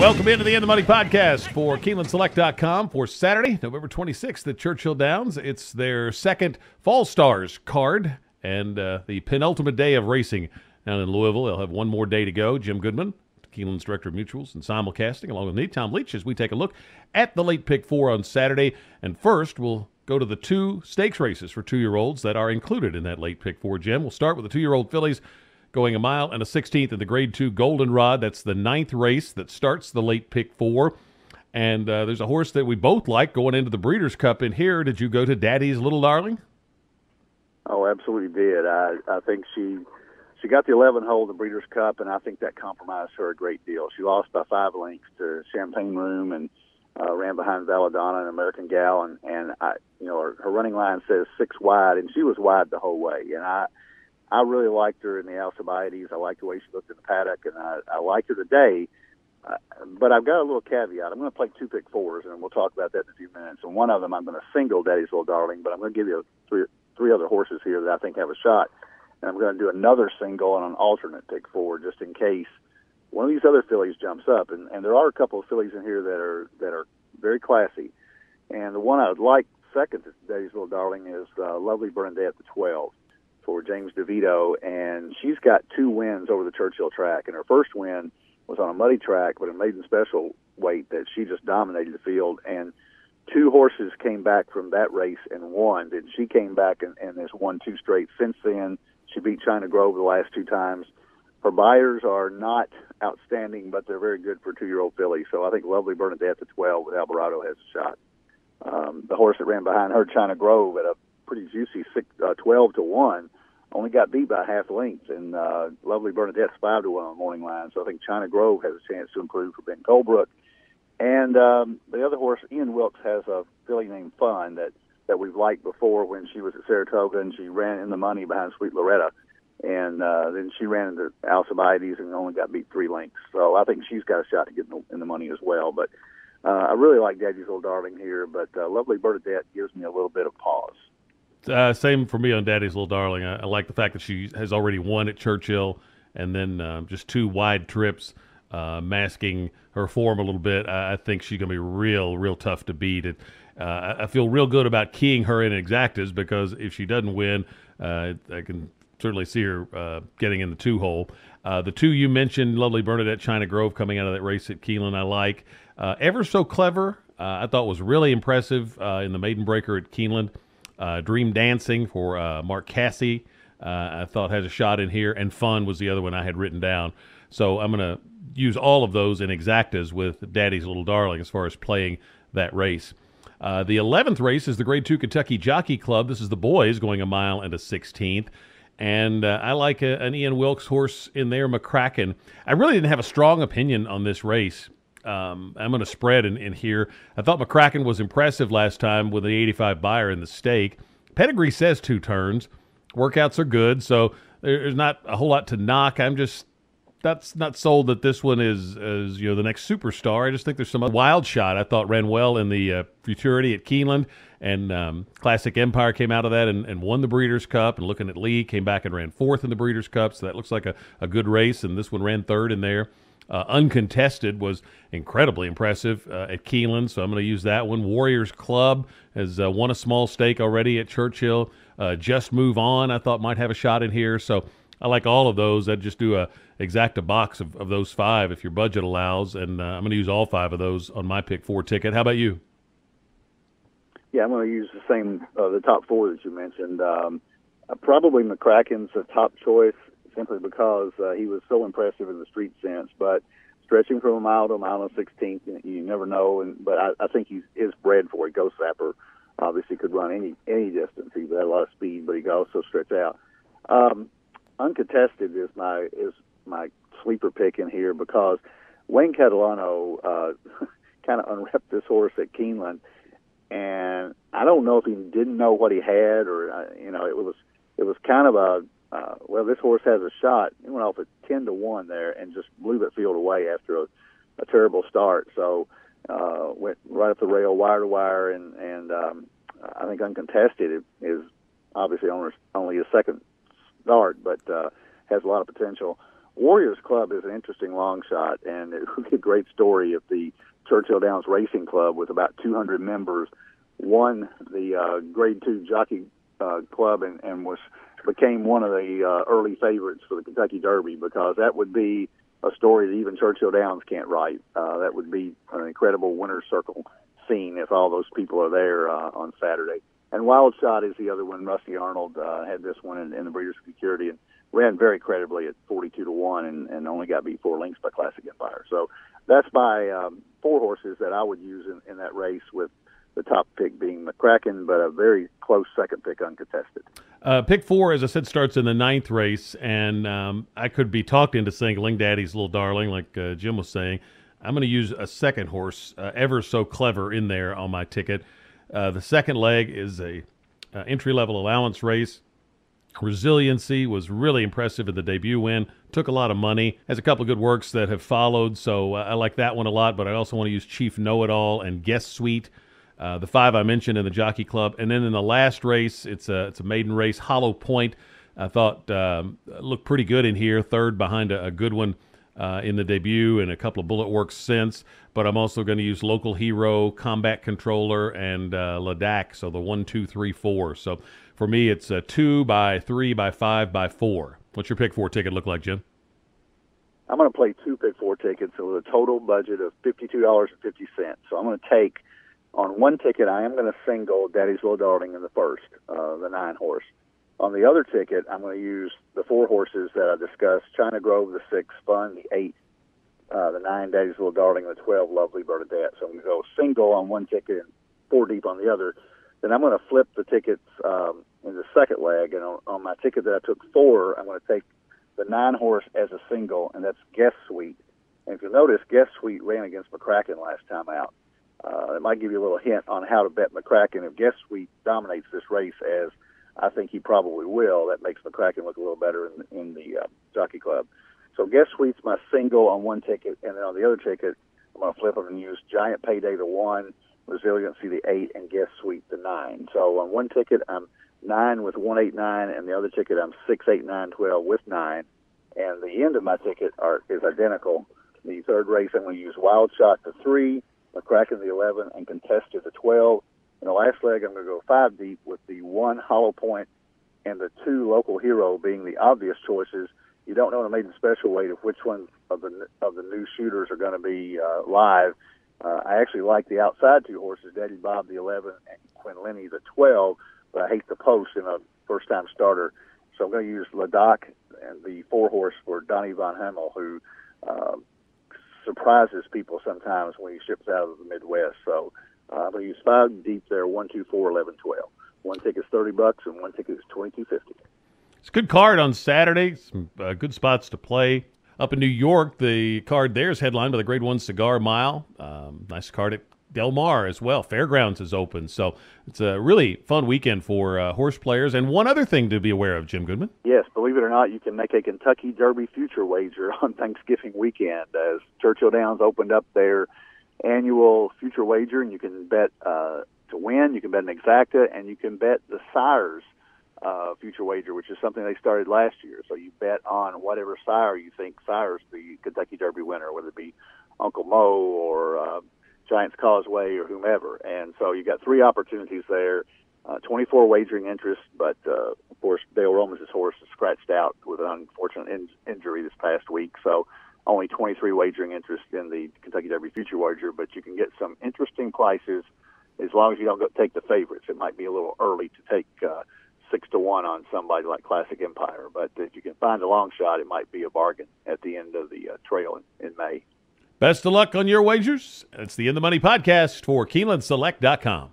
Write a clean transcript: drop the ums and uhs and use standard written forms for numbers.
Welcome into the In the Money podcast for KeenelandSelect.com for Saturday, November 26th at Churchill Downs. It's their second Fall Stars card and the penultimate day of racing down in Louisville. They'll have one more day to go. Jim Goodman, Keeneland's Director of Mutuals and Simulcasting, along with me, Tom Leach, as we take a look at the Late Pick 4 on Saturday. And first, we'll go to the two stakes races for 2-year-olds that are included in that Late Pick 4, Jim. We'll start with the 2-year-old fillies going a mile and a 16th in the Grade 2 Goldenrod. That's the 9th race that starts the Late Pick 4. And there's a horse that we both like going into the Breeders' Cup in here. Did you go to Daddy's Little Darling? Oh, absolutely did. I think she got the 11 hole in the Breeders' Cup, and I think that compromised her a great deal. She lost by 5 lengths to Champagne Room and ran behind Valladonna and American Gal, and her running line says 6 wide, and she was wide the whole way. And I really liked her in the Alcibiades. I liked the way she looked in the paddock, and I liked her today. But I've got a little caveat. I'm going to play 2 pick 4s, and we'll talk about that in a few minutes. And one of them I'm going to single Daddy's Little Darling, but I'm going to give you three other horses here that I think have a shot. And I'm going to do another single and an alternate pick 4 just in case one of these other fillies jumps up. And there are a couple of fillies in here that are very classy. And the one I would like second to Daddy's Little Darling is Lovely Bernadette, the 12. For James DeVito, and she's got 2 wins over the Churchill track. And her first win was on a muddy track, but a maiden special weight that she just dominated the field. And 2 horses came back from that race and won. And she came back and has won 2 straight since then. She beat China Grove the last 2 times. Her buyers are not outstanding, but they're very good for a 2-year-old filly. So I think Lovely Bernadette, the 12 with Alvarado, has a shot. The horse that ran behind her, China Grove, at a pretty juicy 12-1, only got beat by half length, and Lovely Bernadette's 5-1 on the morning line. So I think China Grove has a chance to improve for Ben Colebrook. And the other horse, Ian Wilkes, has a filly named Fun that we've liked before when she was at Saratoga, and she ran in the money behind Sweet Loretta. And then she ran into Alcibiades and only got beat 3 lengths. So I think she's got a shot to get in the money as well. But I really like Daddy's Little Darling here, but Lovely Bernadette gives me a little bit of pause. Same for me on Daddy's Little Darling. I like the fact that she has already won at Churchill, and then just 2 wide trips, masking her form a little bit. I think she's going to be real tough to beat. I feel real good about keying her in exactas, because if she doesn't win, I can certainly see her getting in the 2 hole. The 2 you mentioned, Lovely Bernadette, China Grove, coming out of that race at Keeneland, I like. Ever So Clever, I thought was really impressive in the maiden breaker at Keeneland. Dream Dancing for Mark Cassie, I thought has a shot in here, and Fun was the other one I had written down. So I'm going to use all of those in exactas with Daddy's Little Darling as far as playing that race. The 11th race is the Grade 2 Kentucky Jockey Club. This is the boys going a mile and a 16th. And I like an Ian Wilkes horse in there, McCracken. I really didn't have a strong opinion on this race. I'm going to spread in here. I thought McCracken was impressive last time with the 85 buyer in the stake. Pedigree says 2 turns. Workouts are good, so there's not a whole lot to knock. That's not sold that this one is the next superstar. I just think there's some wild shot. I thought ran well in the Futurity at Keeneland, and Classic Empire came out of that and won the Breeders' Cup. And looking at Lee, came back and ran 4th in the Breeders' Cup, so that looks like a good race. And this one ran 3rd in there. Uncontested was incredibly impressive at Keeneland, so I'm going to use that one. Warriors Club has won a small stake already at Churchill. Just Move On, I thought might have a shot in here, so I like all of those. I'd just do a exacta box of those 5 if your budget allows, and I'm going to use all 5 of those on my pick 4 ticket. How about you? Yeah, I'm going to use the same, the top 4 that you mentioned. Probably McCracken's a top choice, simply because he was so impressive in the street sense. But stretching from a mile to a mile and 16th, you never know. But I think he is bred for it. Ghost Zapper obviously could run any distance. He had a lot of speed, but he could also stretch out. Uncontested is my sleeper pick in here, because Wayne Catalano kind of unwrapped this horse at Keeneland, and I don't know if he didn't know what he had, or it was kind of this horse has a shot. He went off at 10-1 there and just blew that field away after a terrible start. So went right up the rail, wire to wire, and I think Uncontested is obviously only his second start, but has a lot of potential. Warriors Club is an interesting long shot, and it would be a great story if the Churchill Downs Racing Club, with about 200 members, won the Grade 2 Jockey Club and became one of the early favorites for the Kentucky Derby, because that would be a story that even Churchill Downs can't write. That would be an incredible winner's circle scene if all those people are there on Saturday. And Wild Shot is the other one. Rusty Arnold had this one in the Breeders' Security and ran very credibly at 42-1 and only got beat 4 lengths by Classic Empire. So that's my 4 horses that I would use in that race, with the top pick being McCracken, but a very close second pick uncontested. Pick 4, as I said, starts in the 9th race, and I could be talked into saying Ling Daddy's Little Darling, like Jim was saying. I'm going to use a second horse, Ever So Clever, in there on my ticket. The second leg is a entry-level allowance race. Resiliency was really impressive in the debut win. Took a lot of money. Has a couple of good works that have followed, so I like that one a lot, but I also want to use Chief Know-It-All and Guest Suite. The 5 I mentioned in the Jockey Club. And then in the last race, it's a maiden race, Hollow Point. I thought looked pretty good in here, third behind a good one in the debut and a couple of bullet works since. But I'm also going to use Local Hero, Combat Controller, and Ladakh, so the 1, 2, 3, 4. So for me, it's 2 by 3 by 5 by 4. What's your pick 4 ticket look like, Jim? I'm going to play 2 pick 4 tickets with a total budget of $52.50. So I'm going to take, on one ticket, I am going to single Daddy's Little Darling in the first, the 9 horse. On the other ticket, I'm going to use the 4 horses that I discussed: China Grove, the 6, Fun, the 8, the 9, Daddy's Little Darling, the 12, Lovely Bernadette. So I'm going to go single on one ticket and 4 deep on the other. Then I'm going to flip the tickets in the second leg, and on my ticket that I took 4, I'm going to take the 9 horse as a single, and that's Guest Suite. And if you notice, Guest Suite ran against McCracken last time out. It might give you a little hint on how to bet McCracken. If Guest Suite dominates this race, as I think he probably will, that makes McCracken look a little better in the Jockey Club. So Guest Suite's my single on one ticket, and then on the other ticket, I'm going to flip it and use Giant Payday the 1, Resiliency the 8, and Guest Suite the 9. So on one ticket, I'm 9 with 1, 8, 9, and the other ticket, I'm 6, 8, 9, 12 with 9. And the end of my ticket is identical. The third race, I'm going to use Wild Shot the 3, McCracken the 11, and Contested the 12. In the last leg, I'm going to go 5 deep with the 1 Hollow Point and the 2 Local Hero being the obvious choices. You don't know in a maiden special weight of which one of the new shooters are going to be live. I actually like the outside 2 horses, Daddy Bob the 11 and Quinn Lenny the 12, but I hate the post in a first-time starter. So I'm going to use Ladakh and the 4 horse for Donnie Von Hemmel, who surprises people sometimes when he ships out of the Midwest. So I'm going to use 5 deep there, 1, 2, 4, 11, 12. One ticket's $30 and one ticket is $22.50. It's a good card on Saturday. Some good spots to play. Up in New York, the card there is headlined by the Grade 1 Cigar Mile. Nice card at Del Mar as well. Fairgrounds is open. So it's a really fun weekend for horse players. And one other thing to be aware of, Jim Goodman. Yes, believe it or not, you can make a Kentucky Derby future wager on Thanksgiving weekend, as Churchill Downs opened up their annual future wager, and you can bet to win, you can bet an exacta, and you can bet the sires future wager, which is something they started last year. So you bet on whatever sire you think sires the Kentucky Derby winner, whether it be Uncle Mo or Giants Causeway or whomever. And so you got 3 opportunities there, 24 wagering interest, but of course Dale Romas' horse is scratched out with an unfortunate injury this past week, so only 23 wagering interest in the Kentucky Derby future wager, but you can get some interesting prices as long as you don't take the favorites. It might be a little early to take 6-1 on somebody like Classic Empire, but if you can find a long shot, it might be a bargain at the end of the trail in May. Best of luck on your wagers. It's the In the Money podcast for KeenelandSelect.com.